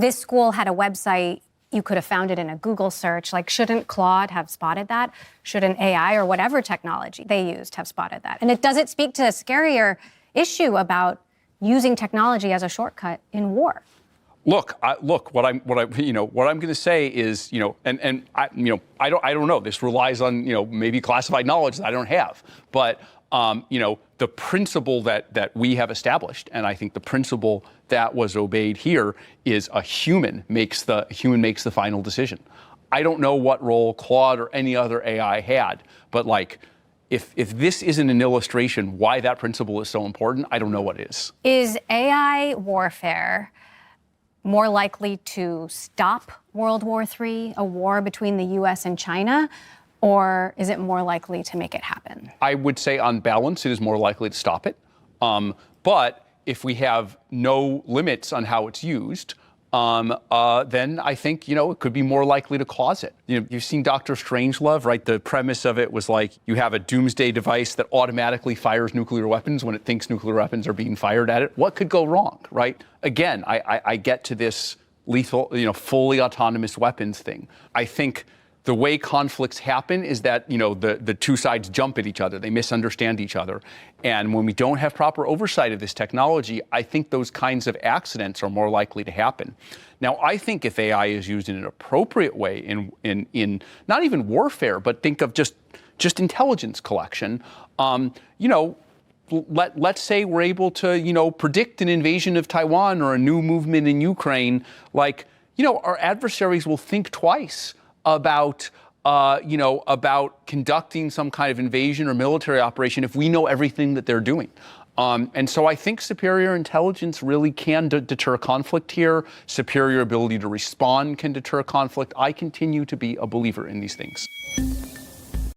this school had a website, you could have found it in a Google search. Like, shouldn't Claude have spotted that? Shouldn't AI or whatever technology they used have spotted that? And does it speak to a scarier issue about using technology as a shortcut in war? Look, what I'm going to say is, I don't know. This relies on, maybe classified knowledge that I don't have. But, the principle that we have established, and I think the principle that was obeyed here, is a human makes the final decision. I don't know what role Claude or any other AI had, but if this isn't an illustration why that principle is so important, I don't know what is. Is AI warfare more likely to stop World War III, a war between the U.S. and China, or is it more likely to make it happen? I would say on balance, it is more likely to stop it. But if we have no limits on how it's used, then I think, it could be more likely to cause it. You've seen Dr. Strangelove, right? The premise of it was you have a doomsday device that automatically fires nuclear weapons when it thinks nuclear weapons are being fired at it. What could go wrong, right? Again, I get to this lethal, fully autonomous weapons thing. I think the way conflicts happen is that, the two sides jump at each other. They misunderstand each other. And when we don't have proper oversight of this technology, I think those kinds of accidents are more likely to happen. Now, I think if AI is used in an appropriate way in not even warfare, but think of just intelligence collection, let's say we're able to, predict an invasion of Taiwan or a new movement in Ukraine, our adversaries will think twice about conducting some kind of invasion or military operation if we know everything that they're doing. And so I think superior intelligence really can deter conflict here. Superior ability to respond can deter conflict. I continue to be a believer in these things.